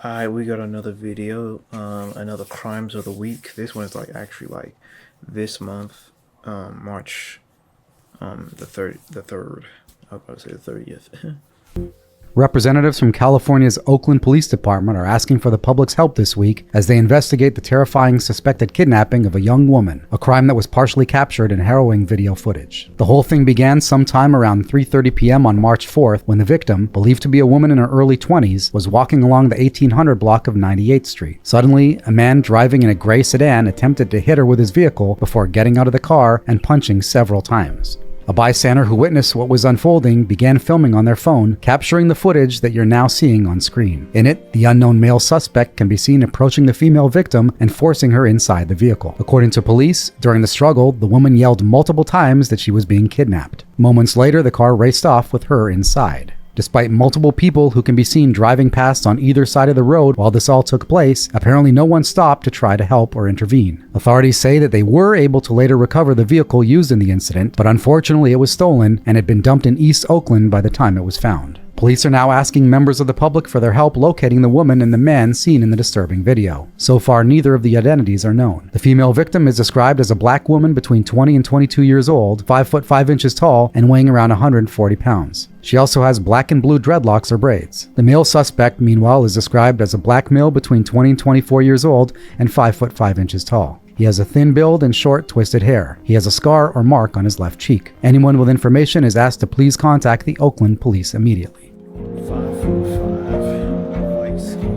Alright, we got another video, another crimes of the week. This one's actually this month, March, the 3rd. I was about to say the 30th. Representatives from California's Oakland Police Department are asking for the public's help this week as they investigate the terrifying suspected kidnapping of a young woman, a crime that was partially captured in harrowing video footage. The whole thing began sometime around 3:30 p.m. on March 4th when the victim, believed to be a woman in her early 20s, was walking along the 1800 block of 98th Street. Suddenly, a man driving in a gray sedan attempted to hit her with his vehicle before getting out of the car and punching several times. A bystander who witnessed what was unfolding began filming on their phone, capturing the footage that you're now seeing on screen. In it, the unknown male suspect can be seen approaching the female victim and forcing her inside the vehicle. According to police, during the struggle, the woman yelled multiple times that she was being kidnapped. Moments later, the car raced off with her inside. Despite multiple people who can be seen driving past on either side of the road while this all took place, apparently no one stopped to try to help or intervene. Authorities say that they were able to later recover the vehicle used in the incident, but unfortunately it was stolen and had been dumped in East Oakland by the time it was found. Police are now asking members of the public for their help locating the woman and the man seen in the disturbing video. So far, neither of the identities are known. The female victim is described as a black woman between 20 and 22 years old, 5 foot 5 inches tall, and weighing around 140 pounds. She also has black and blue dreadlocks or braids. The male suspect, meanwhile, is described as a black male between 20 and 24 years old and 5 foot 5 inches tall. He has a thin build and short, twisted hair. He has a scar or mark on his left cheek. Anyone with information is asked to please contact the Oakland Police immediately. 5'5", light skin,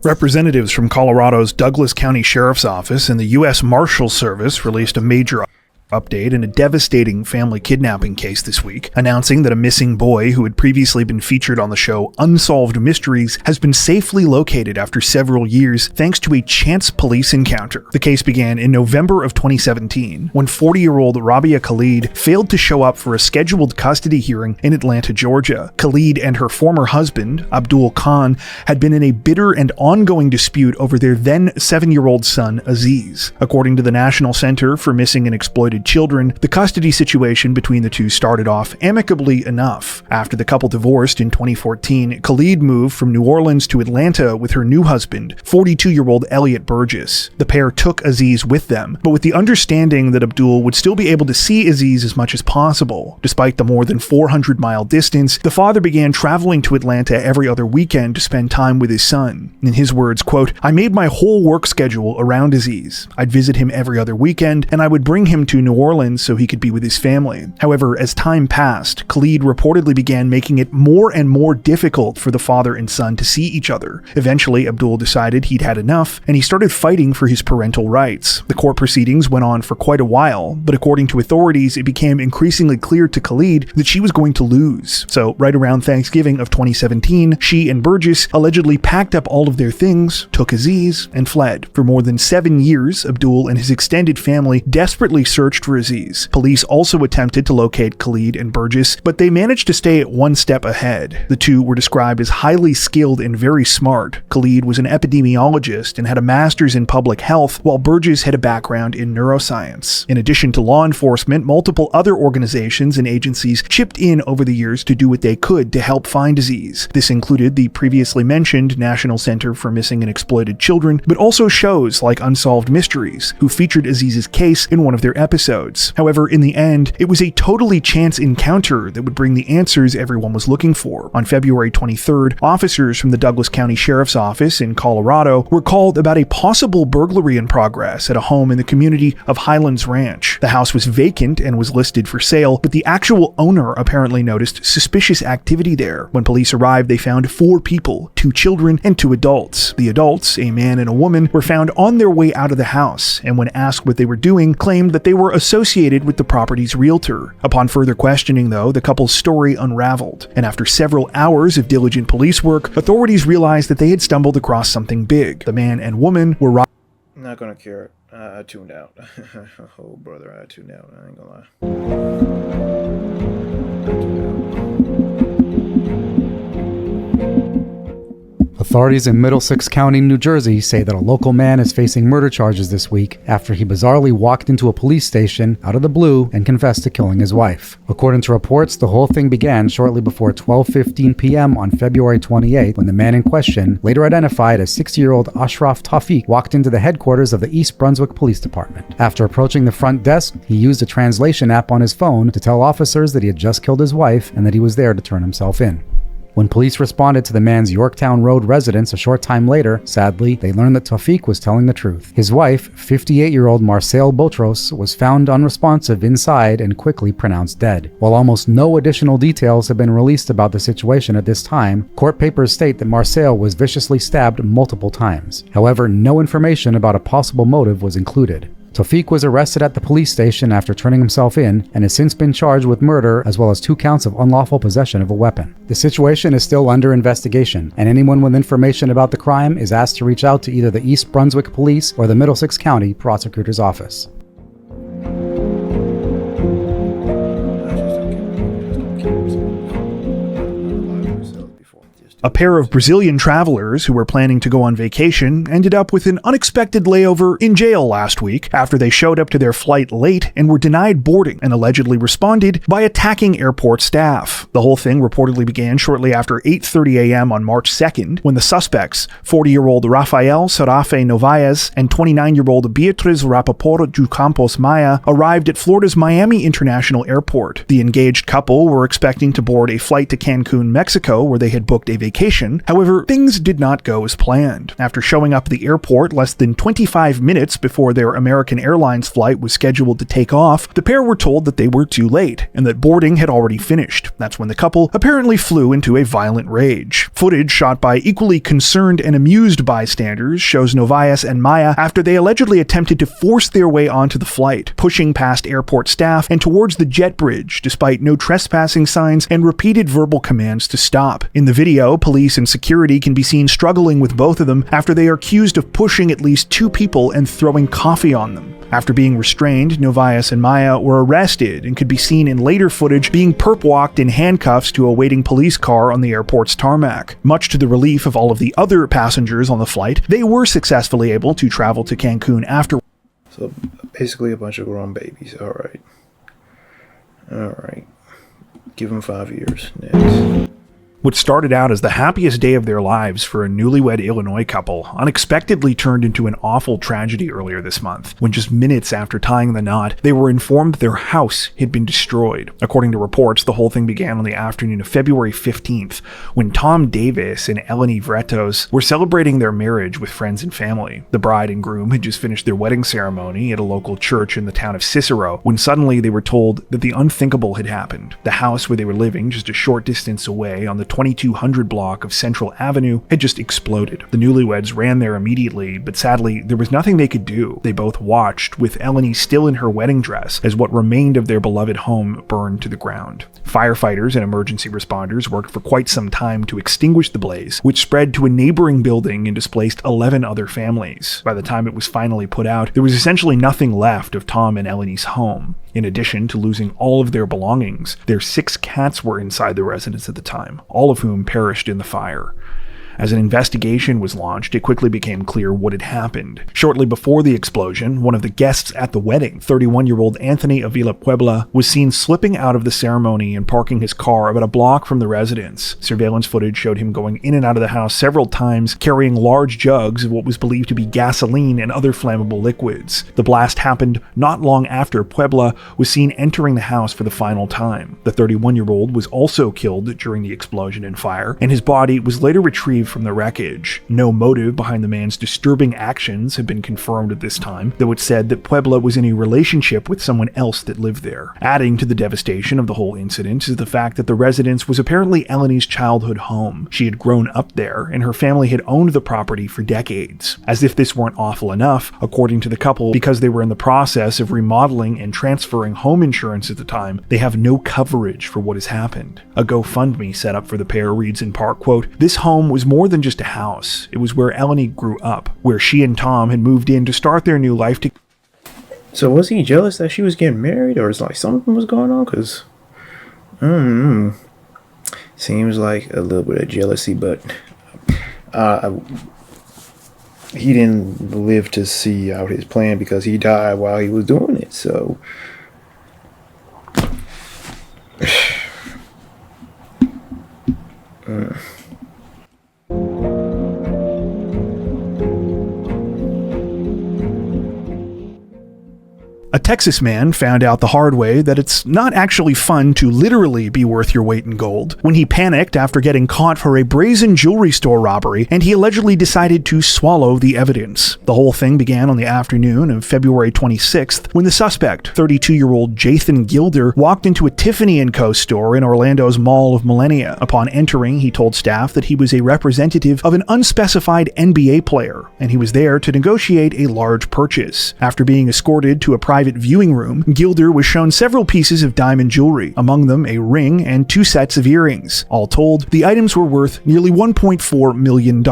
Representatives from Colorado's Douglas County Sheriff's Office and the U.S. Marshals Service released a major update in a devastating family kidnapping case this week, announcing that a missing boy who had previously been featured on the show Unsolved Mysteries has been safely located after several years thanks to a chance police encounter. The case began in November of 2017 when 40-year-old Rabia Khalid failed to show up for a scheduled custody hearing in Atlanta, Georgia. Khalid and her former husband, Abdul Khan, had been in a bitter and ongoing dispute over their then 7-year-old son, Aziz. According to the National Center for Missing and Exploited Children, the custody situation between the two started off amicably enough. After the couple divorced in 2014, Khalid moved from New Orleans to Atlanta with her new husband, 42-year-old Elliot Burgess. The pair took Aziz with them, but with the understanding that Abdul would still be able to see Aziz as much as possible. Despite the more than 400-mile distance, the father began traveling to Atlanta every other weekend to spend time with his son. In his words, quote, "I made my whole work schedule around Aziz. I'd visit him every other weekend, and I would bring him to New Orleans so he could be with his family." However, as time passed, Khalid reportedly began making it more and more difficult for the father and son to see each other. Eventually, Abdul decided he'd had enough, and he started fighting for his parental rights. The court proceedings went on for quite a while, but according to authorities, it became increasingly clear to Khalid that she was going to lose. So, right around Thanksgiving of 2017, she and Burgess allegedly packed up all of their things, took Aziz, and fled. For more than 7 years, Abdul and his extended family desperately searched for Aziz. Police also attempted to locate Khalid and Burgess, but they managed to stay one step ahead. The two were described as highly skilled and very smart. Khalid was an epidemiologist and had a master's in public health, while Burgess had a background in neuroscience. In addition to law enforcement, multiple other organizations and agencies chipped in over the years to do what they could to help find Aziz. This included the previously mentioned National Center for Missing and Exploited Children, but also shows like Unsolved Mysteries, who featured Aziz's case in one of their episodes. However, in the end, it was a totally chance encounter that would bring the answers everyone was looking for. On February 23rd, officers from the Douglas County Sheriff's Office in Colorado were called about a possible burglary in progress at a home in the community of Highlands Ranch. The house was vacant and was listed for sale, but the actual owner apparently noticed suspicious activity there. When police arrived, they found 4 people, 2 children and 2 adults. The adults, a man and a woman, were found on their way out of the house, and when asked what they were doing, claimed that they were associated with the property's realtor. Upon further questioning, though, the couple's story unraveled, and after several hours of diligent police work, authorities realized that they had stumbled across something big. The man and woman were I'm not gonna cure it. I tuned out. Oh, brother, I tuned out. I ain't gonna lie. I tuned out. Authorities in Middlesex County, New Jersey say that a local man is facing murder charges this week after he bizarrely walked into a police station out of the blue and confessed to killing his wife. According to reports, the whole thing began shortly before 12:15 p.m. on February 28th when the man in question, later identified as 60-year-old Ashraf Tawfiq, walked into the headquarters of the East Brunswick Police Department. After approaching the front desk, he used a translation app on his phone to tell officers that he had just killed his wife and that he was there to turn himself in. When police responded to the man's Yorktown Road residence a short time later, sadly, they learned that Tawfiq was telling the truth. His wife, 58-year-old Marcel Botros, was found unresponsive inside and quickly pronounced dead. While almost no additional details have been released about the situation at this time, court papers state that Marcel was viciously stabbed multiple times. However, no information about a possible motive was included. Tawfiq was arrested at the police station after turning himself in and has since been charged with murder as well as 2 counts of unlawful possession of a weapon. The situation is still under investigation, and anyone with information about the crime is asked to reach out to either the East Brunswick Police or the Middlesex County Prosecutor's Office. A pair of Brazilian travelers who were planning to go on vacation ended up with an unexpected layover in jail last week after they showed up to their flight late and were denied boarding and allegedly responded by attacking airport staff. The whole thing reportedly began shortly after 8:30 a.m. on March 2nd when the suspects, 40-year-old Rafael Serafe Novaes and 29-year-old Beatriz Rapoport de Campos Maya, arrived at Florida's Miami International Airport. The engaged couple were expecting to board a flight to Cancun, Mexico, where they had booked a vacation. However, things did not go as planned. After showing up at the airport less than 25 minutes before their American Airlines flight was scheduled to take off, the pair were told that they were too late and that boarding had already finished. That's when the couple apparently flew into a violent rage. Footage shot by equally concerned and amused bystanders shows Novaes and Maya after they allegedly attempted to force their way onto the flight, pushing past airport staff and towards the jet bridge despite no trespassing signs and repeated verbal commands to stop. In the video, police and security can be seen struggling with both of them after they are accused of pushing at least 2 people and throwing coffee on them. After being restrained, Novaes and Maya were arrested and could be seen in later footage being perp-walked in handcuffs to a waiting police car on the airport's tarmac. Much to the relief of all of the other passengers on the flight, they were successfully able to travel to Cancun after. So basically a bunch of grown babies. All right. Give them 5 years. Next. What started out as the happiest day of their lives for a newlywed Illinois couple unexpectedly turned into an awful tragedy earlier this month, when just minutes after tying the knot, they were informed their house had been destroyed. According to reports, the whole thing began on the afternoon of February 15th, when Tom Davis and Eleni Vretos were celebrating their marriage with friends and family. The bride and groom had just finished their wedding ceremony at a local church in the town of Cicero, when suddenly they were told that the unthinkable had happened. The house where they were living, just a short distance away on the 2200 block of Central Avenue, had just exploded. The newlyweds ran there immediately, but sadly, there was nothing they could do. They both watched, with Eleni still in her wedding dress, as what remained of their beloved home burned to the ground. Firefighters and emergency responders worked for quite some time to extinguish the blaze, which spread to a neighboring building and displaced 11 other families. By the time it was finally put out, there was essentially nothing left of Tom and Eleni's home. In addition to losing all of their belongings, their 6 cats were inside the residence at the time, all of whom perished in the fire. As an investigation was launched, it quickly became clear what had happened. Shortly before the explosion, one of the guests at the wedding, 31-year-old Anthony Avila Puebla, was seen slipping out of the ceremony and parking his car about a block from the residence. Surveillance footage showed him going in and out of the house several times, carrying large jugs of what was believed to be gasoline and other flammable liquids. The blast happened not long after Puebla was seen entering the house for the final time. The 31-year-old was also killed during the explosion and fire, and his body was later retrieved from the wreckage. No motive behind the man's disturbing actions had been confirmed at this time, though it said that Puebla was in a relationship with someone else that lived there. Adding to the devastation of the whole incident is the fact that the residence was apparently Eleni's childhood home. She had grown up there, and her family had owned the property for decades. As if this weren't awful enough, according to the couple, because they were in the process of remodeling and transferring home insurance at the time, they have no coverage for what has happened. A GoFundMe set up for the pair reads in part, quote, "This home was more than just a house. It was where Eleni grew up, where she and Tom had moved in to start their new life together." So was he jealous that she was getting married, or is like something was going on? Because, seems like a little bit of jealousy, but he didn't live to see out his plan because he died while he was doing it. So A Texas man found out the hard way that it's not actually fun to literally be worth your weight in gold when he panicked after getting caught for a brazen jewelry store robbery, and he allegedly decided to swallow the evidence. The whole thing began on the afternoon of February 26th when the suspect, 32-year-old Jathan Gilder, walked into a Tiffany & Co. store in Orlando's Mall of Millennia. Upon entering, he told staff that he was a representative of an unspecified NBA player, and he was there to negotiate a large purchase. After being escorted to a private viewing room, Gilder was shown several pieces of diamond jewelry, among them a ring and 2 sets of earrings. All told, the items were worth nearly $1.4 million.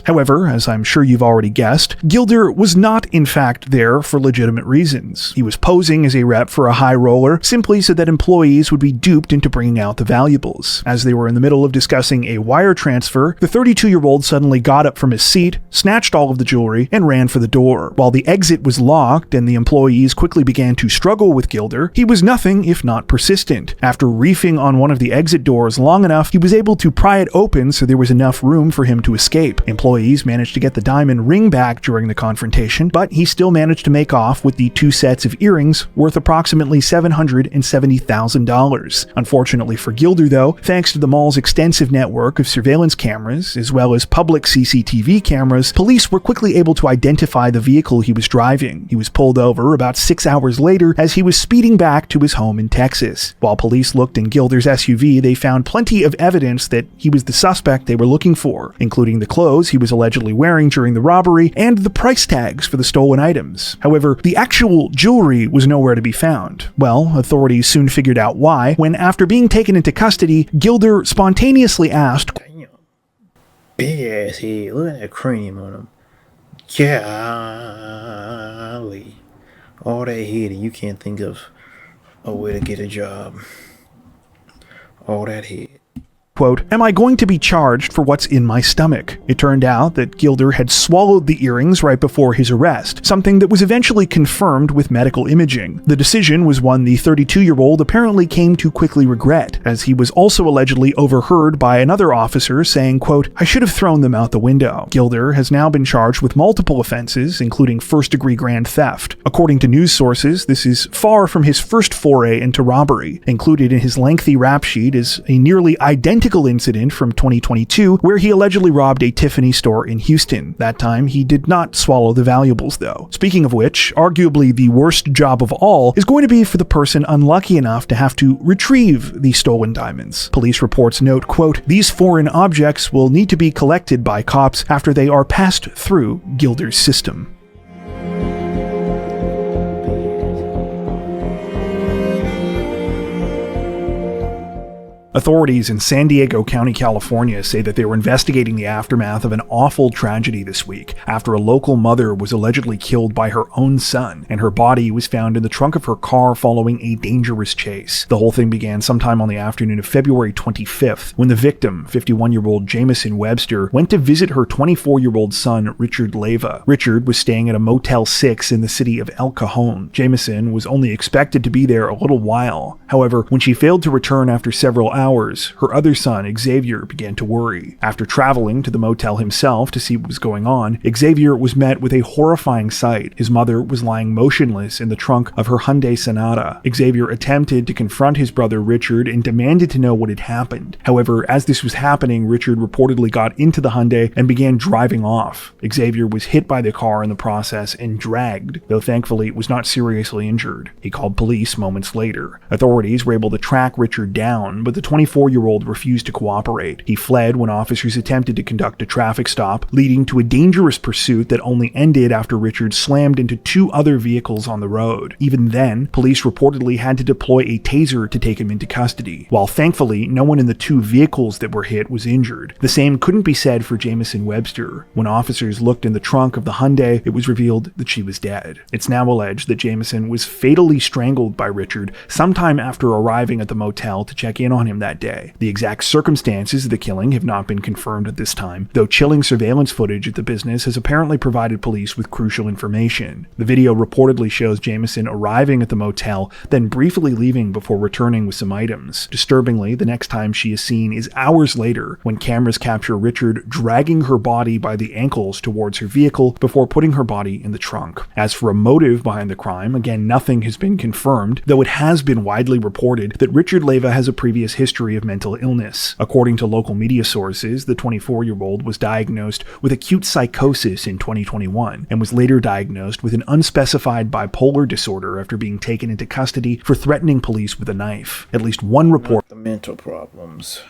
However, as I'm sure you've already guessed, Gilder was not in fact there for legitimate reasons. He was posing as a rep for a high roller simply so that employees would be duped into bringing out the valuables. As they were in the middle of discussing a wire transfer, the 32-year-old suddenly got up from his seat, snatched all of the jewelry, and ran for the door. While the exit was locked and the employees quickly began to struggle with Gilder, he was nothing if not persistent. After reefing on one of the exit doors long enough, he was able to pry it open so there was enough room for him to escape. Employees managed to get the diamond ring back during the confrontation, but he still managed to make off with the 2 sets of earrings worth approximately $770,000. Unfortunately for Gilder, though, thanks to the mall's extensive network of surveillance cameras, as well as public CCTV cameras, police were quickly able to identify the vehicle he was driving. He was pulled over about 6 hours later as he was speeding back to his home in Texas. While police looked in Gilder's SUV, they found plenty of evidence that he was the suspect they were looking for, including the clothes he was allegedly wearing during the robbery and the price tags for the stolen items. However, the actual jewelry was nowhere to be found. Well, authorities soon figured out why, when after being taken into custody, Gilder spontaneously asked, damn, big ass head. Look at that cranium on him. Golly. All that head and you can't think of a way to get a job. All that head. quote, "Am I going to be charged for what's in my stomach?" It turned out that Gilder had swallowed the earrings right before his arrest, something that was eventually confirmed with medical imaging. The decision was one the 32-year-old apparently came to quickly regret, as he was also allegedly overheard by another officer saying, quote, "I should have thrown them out the window." Gilder has now been charged with multiple offenses, including first-degree grand theft. According to news sources, this is far from his first foray into robbery. Included in his lengthy rap sheet is a nearly identical incident from 2022 where he allegedly robbed a Tiffany store in Houston. That time, he did not swallow the valuables, though. Speaking of which, arguably the worst job of all is going to be for the person unlucky enough to have to retrieve the stolen diamonds. Police reports note, quote, "These foreign objects will need to be collected by cops after they are passed through Gilder's system." Authorities in San Diego County, California say that they were investigating the aftermath of an awful tragedy this week after a local mother was allegedly killed by her own son, and her body was found in the trunk of her car following a dangerous chase. The whole thing began sometime on the afternoon of February 25th when the victim, 51-year-old Jamison Webster, went to visit her 24-year-old son, Richard Leyva. Richard was staying at a Motel 6 in the city of El Cajon. Jamison was only expected to be there a little while. However, when she failed to return after several hours, her other son, Xavier, began to worry. After traveling to the motel himself to see what was going on, Xavier was met with a horrifying sight. His mother was lying motionless in the trunk of her Hyundai Sonata. Xavier attempted to confront his brother Richard and demanded to know what had happened. However, as this was happening, Richard reportedly got into the Hyundai and began driving off. Xavier was hit by the car in the process and dragged, though thankfully was not seriously injured. He called police moments later. Authorities were able to track Richard down, but the 24-year-old refused to cooperate. He fled when officers attempted to conduct a traffic stop, leading to a dangerous pursuit that only ended after Richard slammed into 2 other vehicles on the road. Even then, police reportedly had to deploy a taser to take him into custody. While thankfully, no one in the 2 vehicles that were hit was injured. The same couldn't be said for Jamison Webster. When officers looked in the trunk of the Hyundai, it was revealed that she was dead. It's now alleged that Jamison was fatally strangled by Richard sometime after arriving at the motel to check in on him that day. The exact circumstances of the killing have not been confirmed at this time, though chilling surveillance footage at the business has apparently provided police with crucial information. The video reportedly shows Jamison arriving at the motel, then briefly leaving before returning with some items. Disturbingly, the next time she is seen is hours later, when cameras capture Richard dragging her body by the ankles towards her vehicle before putting her body in the trunk. As for a motive behind the crime, again, nothing has been confirmed, though it has been widely reported that Richard Leyva has a previous history of mental illness. According to local media sources, the 24-year-old was diagnosed with acute psychosis in 2021 and was later diagnosed with an unspecified bipolar disorder after being taken into custody for threatening police with a knife. At least one report The mental problems.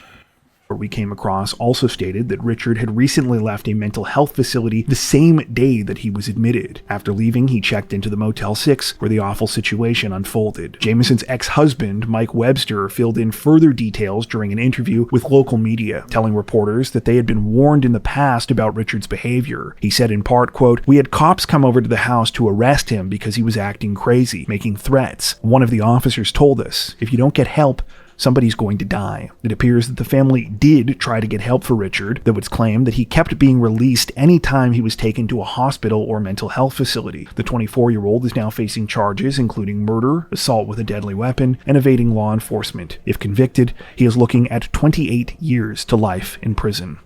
we came across also stated that Richard had recently left a mental health facility the same day that he was admitted. After leaving, he checked into the Motel 6 where the awful situation unfolded. Jamison's ex-husband, Mike Webster, filled in further details during an interview with local media, telling reporters that they had been warned in the past about Richard's behavior. He said in part, quote, "We had cops come over to the house to arrest him because he was acting crazy, making threats. One of the officers told us, if you don't get help, somebody's going to die." It appears that the family did try to get help for Richard, though it's claimed that he kept being released any time he was taken to a hospital or mental health facility. The 24-year-old is now facing charges including murder, assault with a deadly weapon, and evading law enforcement. If convicted, he is looking at 28 years to life in prison.